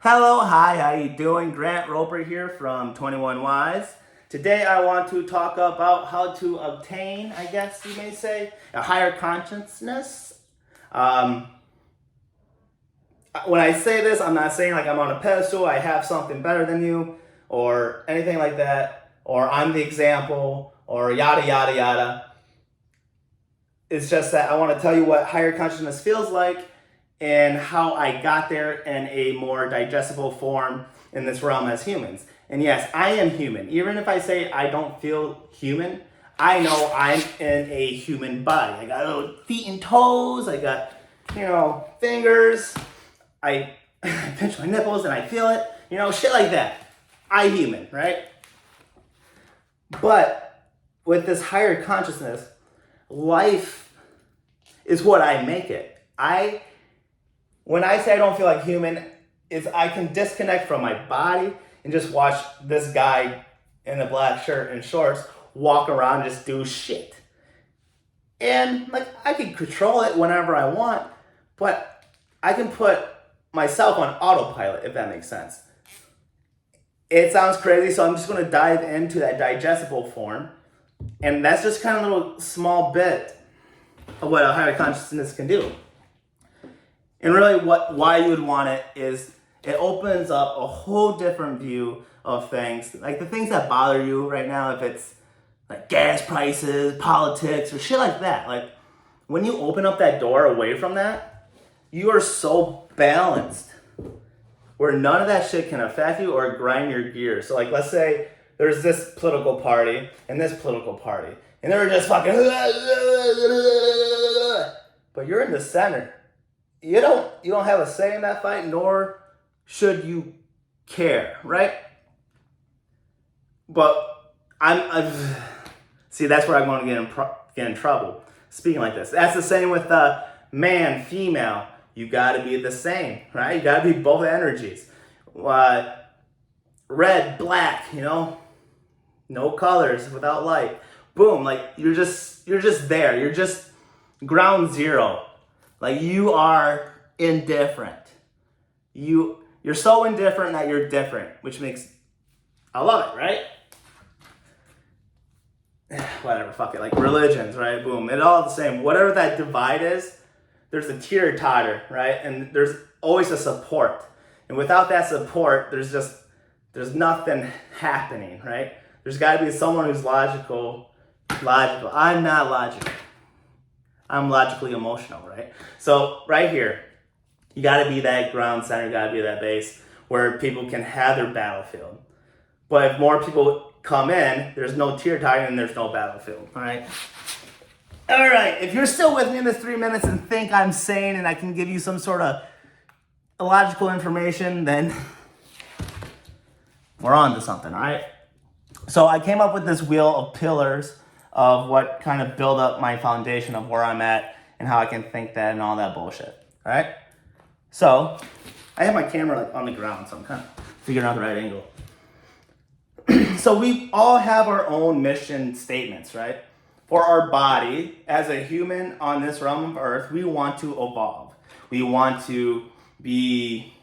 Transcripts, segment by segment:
Hello, hi, how you doing? Grant Roper here from 21 Wise. Today I want to talk about how to obtain, I guess you may say, a higher consciousness. Um, when I say this, I'm not saying like I'm on a pedestal, I have something better than you, or anything like that, or I'm the example, or yada, yada, yada. It's just that I want to tell you what higher consciousness feels like and how I got there in a more digestible form in this realm as humans. And yes, I am human. Even if I say I don't feel human, I know I'm in a human body. I got little feet and toes, I got, fingers, I pinch my nipples and I feel it, shit like that. I human, right? But with this higher consciousness, life is what I make it. When I say I don't feel like human, is I can disconnect from my body and just watch this guy in a black shirt and shorts walk around and just do shit. And I can control it whenever I want, but I can put myself on autopilot, if that makes sense. It sounds crazy, so I'm just going to dive into that digestible form. And that's just kind of a little small bit of what a higher consciousness can do. And really why you would want it is it opens up a whole different view of things. Like the things that bother you right now, if it's like gas prices, politics, or shit like that. Like when you open up that door away from that, you are so balanced where none of that shit can affect you or grind your gears. So let's say there's this political party and this political party, and they're just fucking, but you're in the center. You don't have a say in that fight, nor should you care, right? But see, that's where I'm going to get in trouble speaking like this. That's the same with man, female. You got to be the same, right? You got to be both energies. Red, black, no colors without light. Boom, you're just there. You're just ground zero. You are indifferent. You're so indifferent that you're different, which makes, I love it, right? Whatever, fuck it. Religions, right? Boom, it's all the same. Whatever that divide is, there's a teeter-totter, right? And there's always a support. And without that support, there's nothing happening, right? There's got to be someone who's logical. I'm not logical. I'm logically emotional, right? So right here, you got to be that ground center, you got to be that base where people can have their battlefield. But if more people come in, there's no teeter-tottering and there's no battlefield, all right? All right, if you're still with me in this 3 minutes and think I'm sane and I can give you some sort of illogical information, then we're on to something, all right? So I came up with this wheel of pillars of what kind of build up my foundation of where I'm at and how I can think that and all that bullshit, all right? So I have my camera on the ground, so I'm kind of figuring out the right angle. So we all have our own mission statements, right? For our body, as a human on this realm of Earth, we want to evolve. We want to be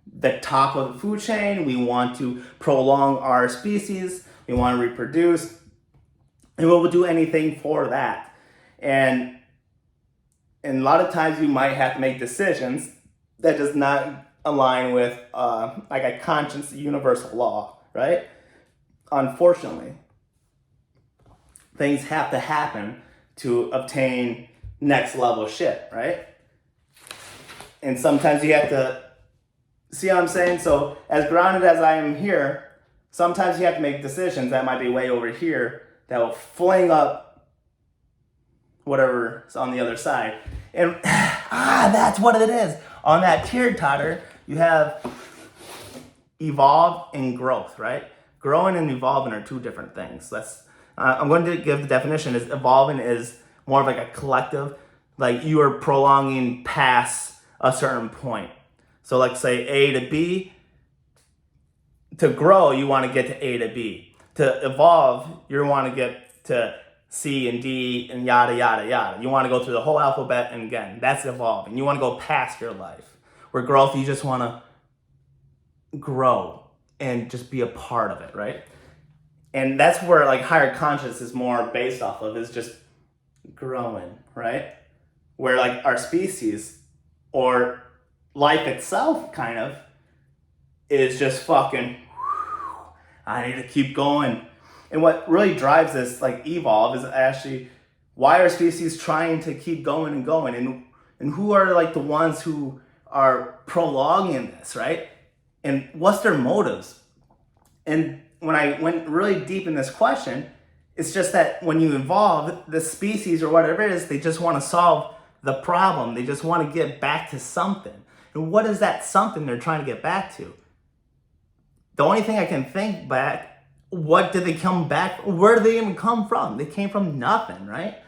the top of the food chain. We want to prolong our species. We want to reproduce. And we will do anything for that. And a lot of times you might have to make decisions that does not align with a conscious universal law, right? Unfortunately, things have to happen to obtain next level shit, right? And sometimes you have to, see what I'm saying? So as grounded as I am here, sometimes you have to make decisions that might be way over here that will fling up whatever's on the other side. And that's what it is. On that teeter-totter, you have evolve and growth, right? Growing and evolving are two different things. I'm going to give the definition. Is evolving is more of a collective, you are prolonging past a certain point. So say A to B. To grow, you want to get to A to B. To evolve, you want to get to C and D and yada, yada, yada. You want to go through the whole alphabet, and again, that's evolving. You want to go past your life. Where growth, you just want to grow and just be a part of it, right? And that's where like higher consciousness is more based off of, is just growing, right? Where like our species or life itself kind of is just fucking, I need to keep going. And what really drives this like evolve is actually why are species trying to keep going and going, and who are like the ones who are prolonging this, right? And what's their motives? And when I went really deep in this question, it's just that when you evolve, the species or whatever it is, they just want to solve the problem. They just want to get back to something. And what is that something they're trying to get back to? The only thing I can think back, what did they come back? Where did they even come from? They came from nothing, right?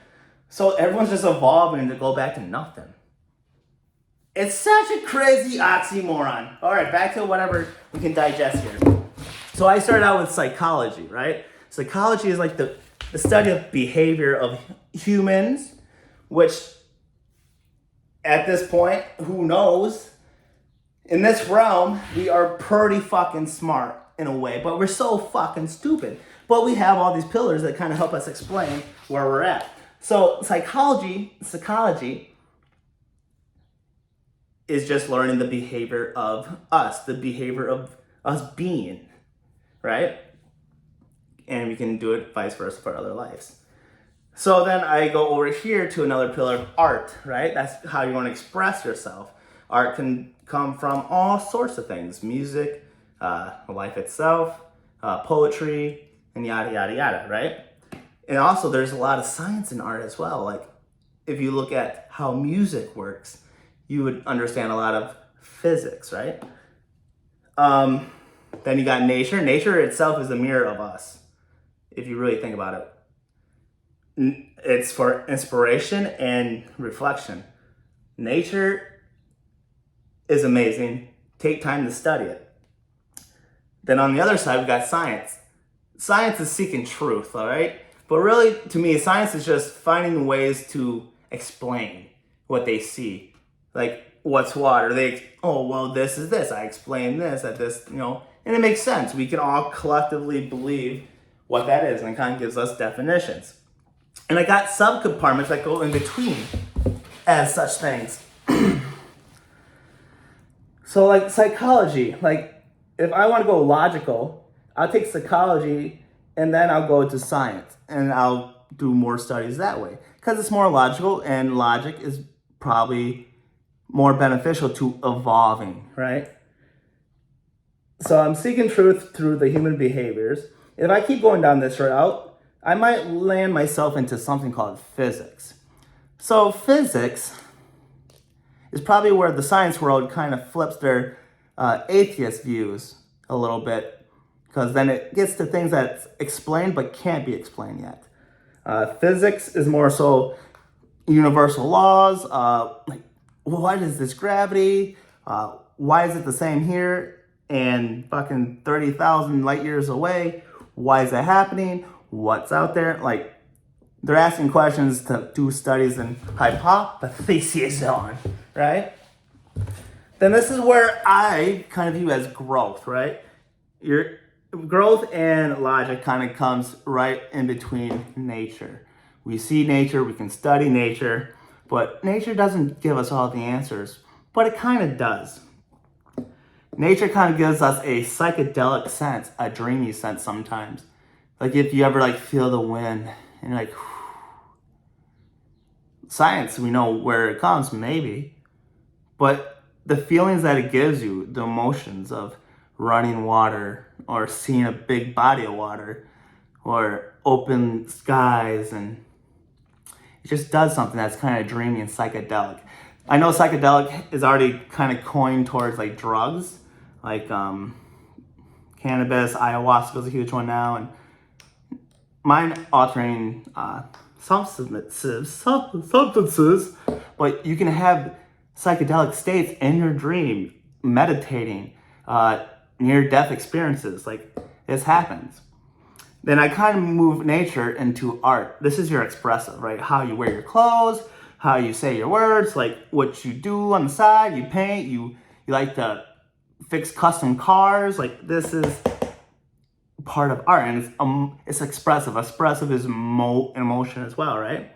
So everyone's just evolving to go back to nothing. It's such a crazy oxymoron. All right, back to whatever we can digest here. So I started out with psychology, right? Psychology is like the study of behavior of humans, which at this point, who knows? In this realm, we are pretty fucking smart in a way, but we're so fucking stupid. But we have all these pillars that kind of help us explain where we're at. So psychology is just learning the behavior of us, the behavior of us being, right? And we can do it vice versa for other lives. So then I go over here to another pillar of art, right? That's how you want to express yourself. Art can come from all sorts of things: music, life itself, poetry, and yada, yada, yada, right? And also there's a lot of science in art as well. Like if you look at how music works, you would understand a lot of physics, right? Then you got nature. Nature itself is a mirror of us, if you really think about it. It's for inspiration and reflection. Nature is amazing. Take time to study it. Then on the other side, we've got science. Science is seeking truth, all right? But really, to me, science is just finding ways to explain what they see. Like, what's water? This is this. I explain this at this, and it makes sense. We can all collectively believe what that is, and it kind of gives us definitions. And I got subcompartments that go in between as such things. So like psychology, like if I want to go logical, I'll take psychology and then I'll go to science and I'll do more studies that way because it's more logical, and logic is probably more beneficial to evolving, right? So I'm seeking truth through the human behaviors. If I keep going down this route, I might land myself into something called physics. So physics is probably where the science world kind of flips their atheist views a little bit, because then it gets to things that's explained but can't be explained yet. Physics is more so universal laws, like what is this gravity? Why is it the same here and fucking 30,000 light years away? Why is that happening? What's out there? Like, they're asking questions to do studies and hypotheses on, right? Then this is where I kind of view as growth, right? Your growth and logic kind of comes right in between nature. We see nature, we can study nature, but nature doesn't give us all the answers, but it kind of does. Nature kind of gives us a psychedelic sense, a dreamy sense sometimes. Like if you ever like feel the wind and you're like, whew. Science, we know where it comes, maybe, but the feelings that it gives you, the emotions of running water or seeing a big body of water or open skies, and it just does something that's kind of dreamy and psychedelic. I know psychedelic is already kind of coined towards like drugs, like cannabis, ayahuasca is a huge one now, and mind-altering substances, but you can have psychedelic states in your dream, meditating, near-death experiences, like this happens. Then I kind of move nature into art. This is your expressive, right? How you wear your clothes, how you say your words, like what you do on the side, you paint, you like to fix custom cars. Like, this is part of art, and it's expressive. Expressive is emotion as well, right?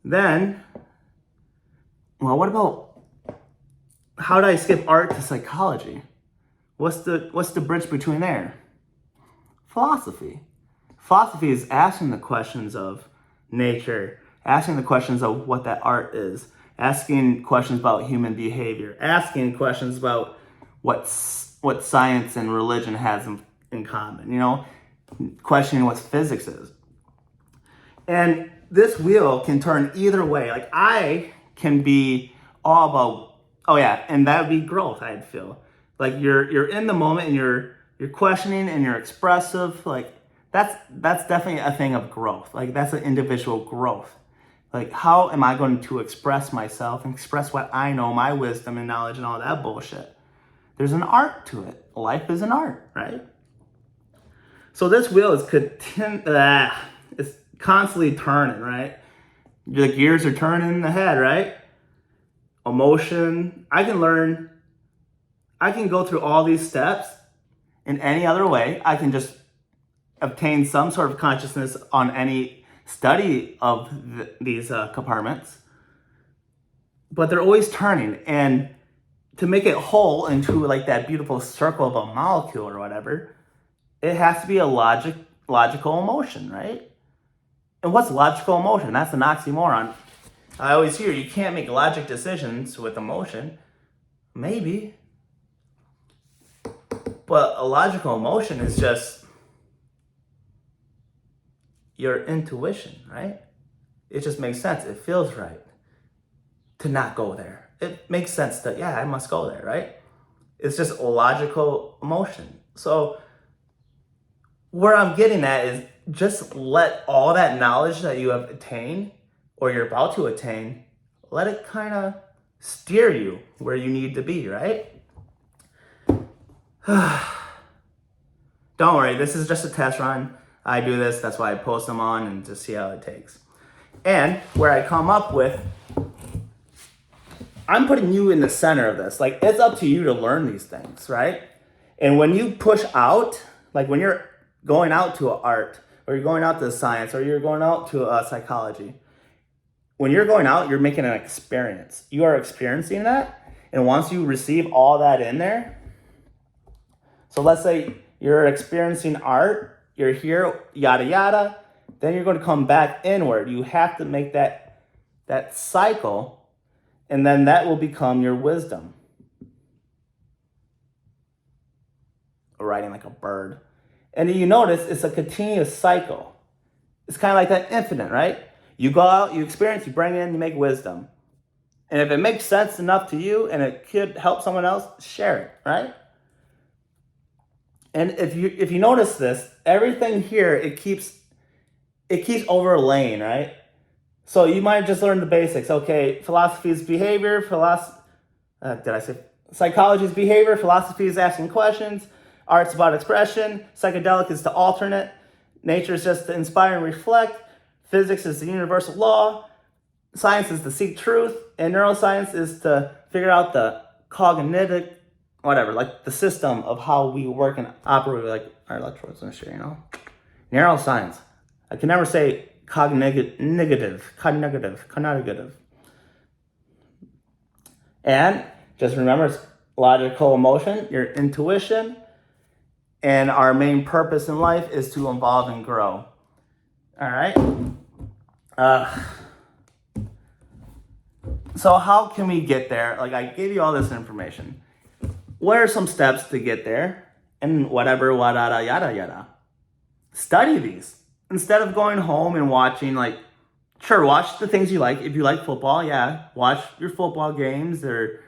Then, well, what about, how do I skip art to psychology? What's the bridge between there? Philosophy. Philosophy is asking the questions of nature, asking the questions of what that art is, asking questions about human behavior, asking questions about what science and religion has in common, questioning what physics is. And this wheel can turn either way. Like, I can be all about, oh yeah, and that would be growth, I'd feel. Like, you're in the moment and you're questioning and you're expressive. Like, that's definitely a thing of growth. Like, that's an individual growth. Like, how am I going to express myself and express what I know, my wisdom and knowledge and all that bullshit? There's an art to it. Life is an art, right? So this wheel is it's constantly turning, right? The gears are turning in the head, right? Emotion. I can go through all these steps in any other way. I can just obtain some sort of consciousness on any study of these compartments. But they're always turning. And to make it whole into like that beautiful circle of a molecule or whatever, it has to be a logical emotion, right? And what's logical emotion? That's an oxymoron. I always hear you can't make logic decisions with emotion. Maybe. But a logical emotion is just your intuition, right? It just makes sense. It feels right to not go there. It makes sense that, yeah, I must go there, right? It's just a logical emotion. So where I'm getting at is just let all that knowledge that you have attained or you're about to attain, let it kind of steer you where you need to be, right? Don't worry, this is just a test run. I do this, that's why I post them on and just see how it takes. And where I come up with, I'm putting you in the center of this. Like, it's up to you to learn these things, right? And when you push out, like when you're going out to art, or you're going out to science, or you're going out to psychology, when you're going out, you're making an experience. You are experiencing that. And once you receive all that in there, so let's say you're experiencing art, you're here, yada, yada, then you're going to come back inward. You have to make that cycle, and then that will become your wisdom. Riding like a bird. And you notice it's a continuous cycle. It's kind of like that infinite, right? You go out, you experience, you bring in, you make wisdom. And if it makes sense enough to you and it could help someone else, share it, right? And if you notice this, everything here, it keeps overlaying, right? So you might just learn the basics. Okay, philosophy is behavior, psychology is behavior, philosophy is asking questions, art's about expression, psychedelic is to alternate, nature is just to inspire and reflect, physics is the universal law, science is to seek truth, and neuroscience is to figure out the cognitive, whatever, like the system of how we work and operate like our electrodes and shit, Neuroscience. I can never say cognitive. And just remember, it's logical emotion, your intuition, and our main purpose in life is to evolve and grow. All right? So how can we get there? Like, I gave you all this information. What are some steps to get there? And whatever, yada, yada, yada. Study these. Instead of going home and watching, sure, watch the things you like. If you like football, yeah, watch your football games or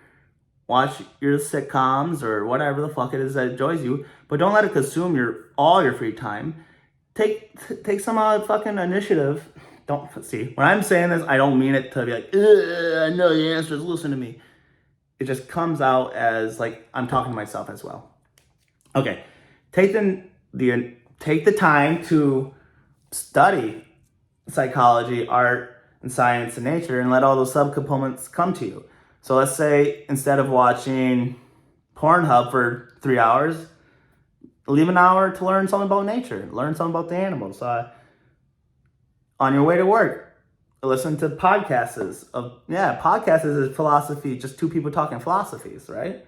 watch your sitcoms or whatever the fuck it is that enjoys you. But don't let it consume all your free time. Take some fucking initiative. Don't see, when I'm saying this, I don't mean it to be like, I know the answers, listen to me. It just comes out as I'm talking to myself as well. Okay, take the time to study psychology, art, and science and nature, and let all those subcomponents come to you. So let's say instead of watching Pornhub for 3 hours. Leave an hour to learn something about nature. Learn something about the animals. On your way to work, listen to podcasts podcasts is philosophy, just two people talking philosophies, right?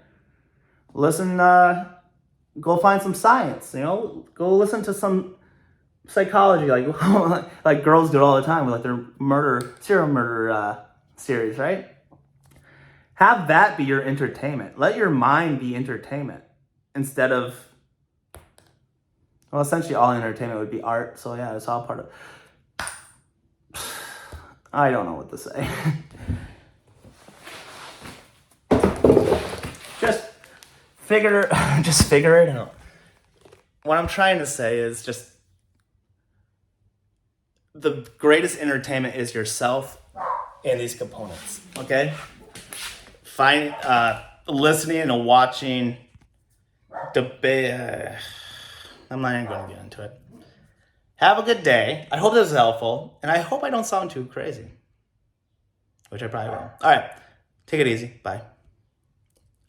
Listen, go find some science, go listen to some psychology, like girls do it all the time with like their serial murder series, right? Have that be your entertainment. Let your mind be entertainment instead of, well, essentially all entertainment would be art. So yeah, it's all part of, I don't know what to say. Just figure it out. What I'm trying to say is just the greatest entertainment is yourself and these components, okay? Find listening and watching debate. I'm not even going to get into it. Have a good day. I hope this is helpful, and I hope I don't sound too crazy, which I probably will. All right, take it easy. Bye.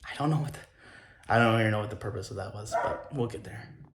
I don't even know what the purpose of that was, but we'll get there.